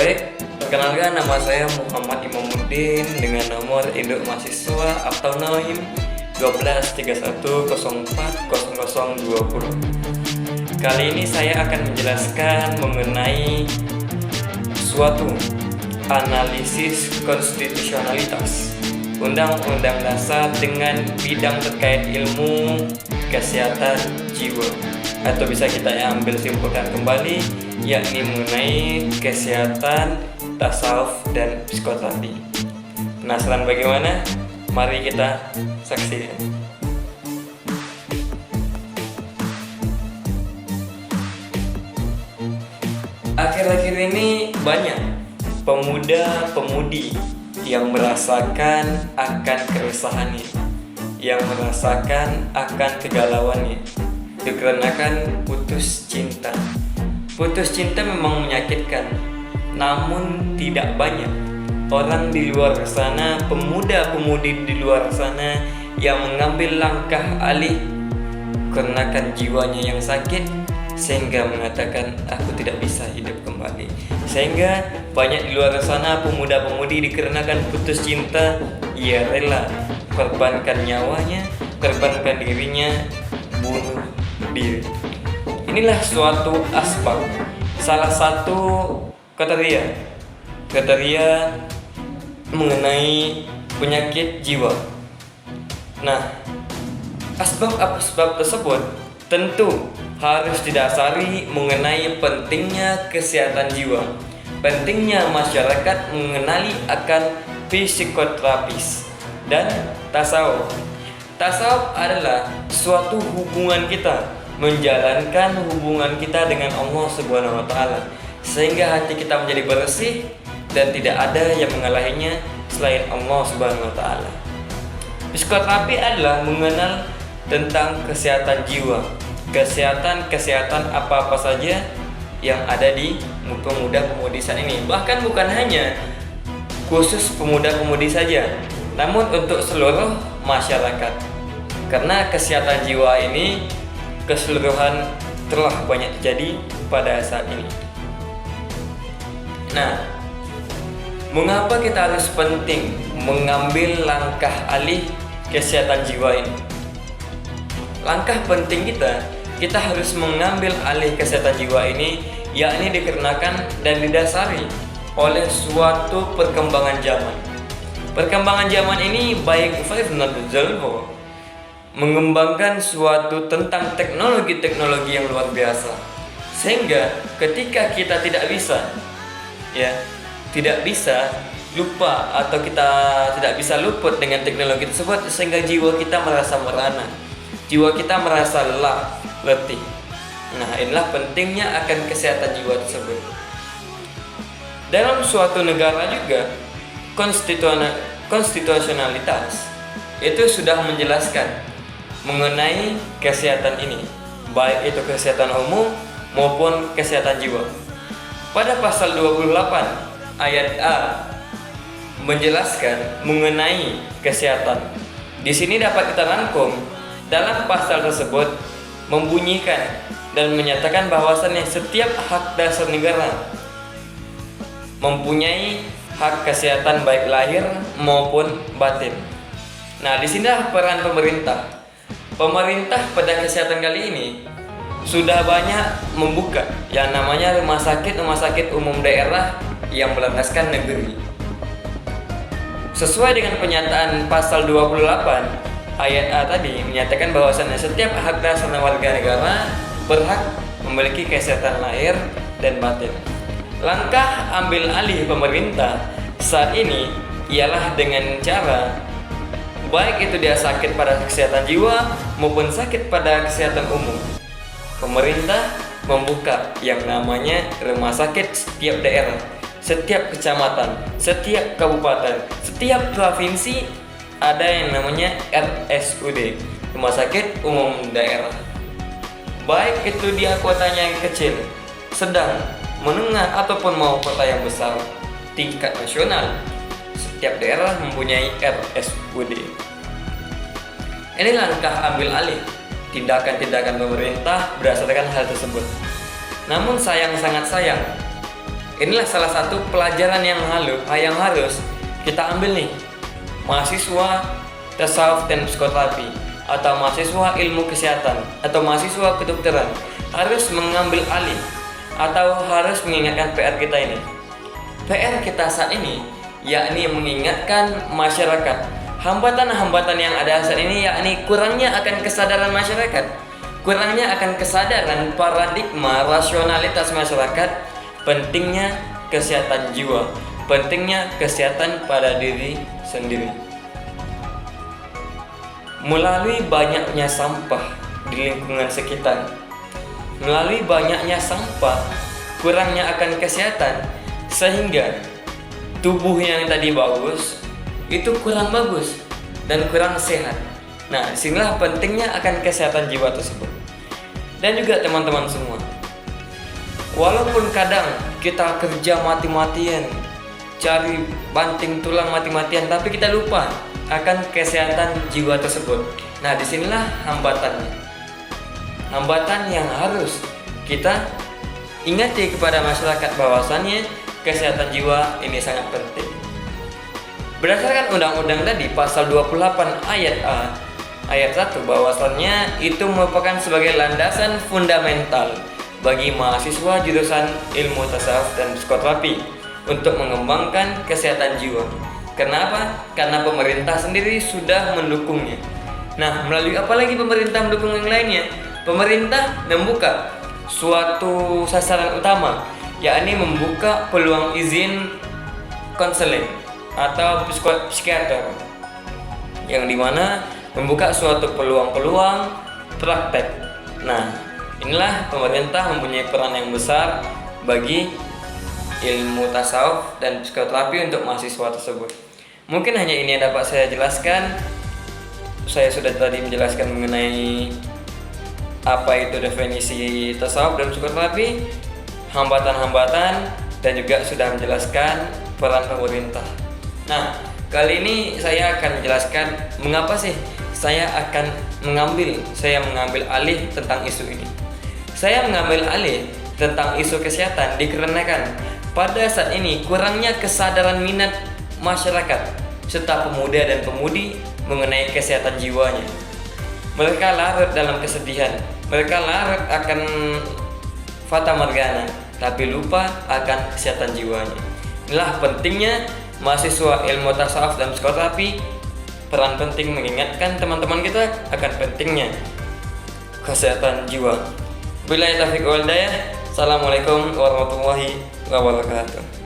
Baik, perkenalkan nama saya Muhammad Imamuddin dengan nomor induk mahasiswa atau NAIM 1231040020. Kali ini saya akan menjelaskan mengenai suatu analisis konstitusionalitas Undang-Undang Dasar dengan bidang terkait ilmu kesehatan jiwa, atau bisa kita ambil simpulkan kembali, yakni mengenai kesehatan, tasawuf, dan psikoterapi. Penasaran bagaimana? Mari kita saksikan. Akhir-akhir ini banyak pemuda-pemudi yang merasakan akan keresahannya, yang merasakan akan kegalauannya, dikarenakan putus cinta. Putus cinta memang menyakitkan, namun tidak banyak orang di luar sana, pemuda-pemudi di luar sana yang mengambil langkah alih dikarenakan jiwanya yang sakit, sehingga mengatakan aku tidak bisa hidup kembali. Sehingga banyak di luar sana pemuda-pemudi dikarenakan putus cinta, ia rela korbankan nyawanya, korbankan dirinya, bunuh diri. Inilah suatu asbab, salah satu kriteria mengenai penyakit jiwa. Nah, asbab-asbab tersebut tentu harus didasari mengenai pentingnya kesehatan jiwa, pentingnya masyarakat mengenali akan psikoterapis dan tasawuf. Tasawuf adalah suatu hubungan kita, menjalankan hubungan kita dengan Allah Subhanahu wa Ta'ala, sehingga hati kita menjadi bersih dan tidak ada yang mengalahinya selain Allah Subhanahu wa Ta'ala. Psikoterapi adalah mengenal tentang kesehatan jiwa, kesehatan apa-apa saja yang ada di pemuda-pemudi saat ini. Bahkan bukan hanya khusus pemuda-pemudi saja, namun untuk seluruh masyarakat. Karena kesehatan jiwa ini keseluruhan telah banyak terjadi pada saat ini. Nah, mengapa kita harus penting mengambil langkah alih kesehatan jiwa ini? Langkah penting kita harus mengambil alih kesehatan jiwa ini, yakni dikarenakan dan didasari oleh suatu perkembangan zaman. Perkembangan zaman ini baik mengembangkan suatu tentang teknologi-teknologi yang luar biasa, sehingga ketika kita tidak bisa lupa atau kita tidak bisa luput dengan teknologi tersebut, sehingga jiwa kita merasa merana, jiwa kita merasa lelah, letih. Nah, inilah pentingnya akan kesehatan jiwa tersebut. Dalam suatu negara juga, konstitusionalitas itu sudah menjelaskan mengenai kesehatan ini, baik itu kesehatan umum maupun kesehatan jiwa. Pada pasal 28 ayat A menjelaskan mengenai kesehatan. Di sini dapat kita rangkum, dalam pasal tersebut membunyikan dan menyatakan bahwasannya setiap hak dasar negara mempunyai hak kesehatan baik lahir maupun batin. Nah, di sini peran pemerintah. Pemerintah pada kesehatan kali ini sudah banyak membuka yang namanya rumah sakit umum daerah yang berlandaskan negeri. Sesuai dengan pernyataan pasal 28 ayat A tadi menyatakan bahwasannya setiap hak dasar warga negara berhak memiliki kesehatan lahir dan batin. Langkah ambil alih pemerintah saat ini ialah dengan cara baik itu dia sakit pada kesehatan jiwa maupun sakit pada kesehatan umum. Pemerintah membuka yang namanya rumah sakit setiap daerah, setiap kecamatan, setiap kabupaten, setiap provinsi ada yang namanya RSUD, rumah sakit umum daerah. Baik itu dia kotanya yang kecil, sedang, menengah ataupun mau kota yang besar, tingkat nasional, setiap daerah mempunyai RSUD. Ini langkah ambil alih tindakan-tindakan pemerintah berdasarkan hal tersebut. Namun sangat sayang, inilah salah satu pelajaran yang harus kita ambil nih, mahasiswa tasawuf dan psikoterapi, atau mahasiswa ilmu kesehatan, atau mahasiswa kedokteran harus mengambil alih atau harus mengingatkan PR kita ini. PR kita saat ini yakni mengingatkan masyarakat hambatan-hambatan yang ada saat ini, yakni kurangnya akan kesadaran masyarakat, kurangnya akan kesadaran paradigma rasionalitas masyarakat, pentingnya kesehatan jiwa, pentingnya kesehatan pada diri sendiri. Melalui banyaknya sampah di lingkungan sekitar, melalui banyaknya sampah, kurangnya akan kesehatan, sehingga tubuh yang tadi bagus itu kurang bagus dan kurang sehat. Nah, disinilah pentingnya akan kesehatan jiwa tersebut. Dan juga teman-teman semua, walaupun kadang kita kerja mati-matian, cari banting tulang mati-matian, tapi kita lupa akan kesehatan jiwa tersebut. Nah, disinilah hambatannya, hambatan yang harus kita ingati kepada masyarakat bahwasannya kesehatan jiwa ini sangat penting. Berdasarkan undang-undang tadi pasal 28 ayat A ayat 1, bahwasannya itu merupakan sebagai landasan fundamental bagi mahasiswa jurusan ilmu tasawuf dan psikoterapi untuk mengembangkan kesehatan jiwa. Kenapa? Karena pemerintah sendiri sudah mendukungnya. Nah, melalui apa lagi pemerintah mendukung yang lainnya? Pemerintah membuka suatu sasaran utama, yakni membuka peluang izin konseling atau psikiater, yang dimana membuka suatu peluang-peluang praktek. Nah, inilah pemerintah mempunyai peran yang besar bagi ilmu tasawuf dan psikoterapi untuk mahasiswa tersebut. Mungkin hanya ini yang dapat saya jelaskan. Saya sudah tadi menjelaskan mengenai apa itu definisi tasawuf dan psikoterapi, hambatan-hambatan, dan juga sudah menjelaskan peran pemerintah. Nah, kali ini saya akan menjelaskan mengapa sih saya mengambil alih tentang isu ini. Saya mengambil alih tentang isu kesehatan dikarenakan pada saat ini kurangnya kesadaran minat masyarakat serta pemuda dan pemudi mengenai kesehatan jiwanya. Mereka larut dalam kesedihan, mereka larut akan fata morgana, tapi lupa akan kesehatan jiwanya. Inilah pentingnya mahasiswa ilmu tasawuf dan psikoterapi, peran penting mengingatkan teman-teman kita akan pentingnya kesehatan jiwa. Billahi taufiq wal hidayah. Assalamualaikum warahmatullahi wabarakatuh.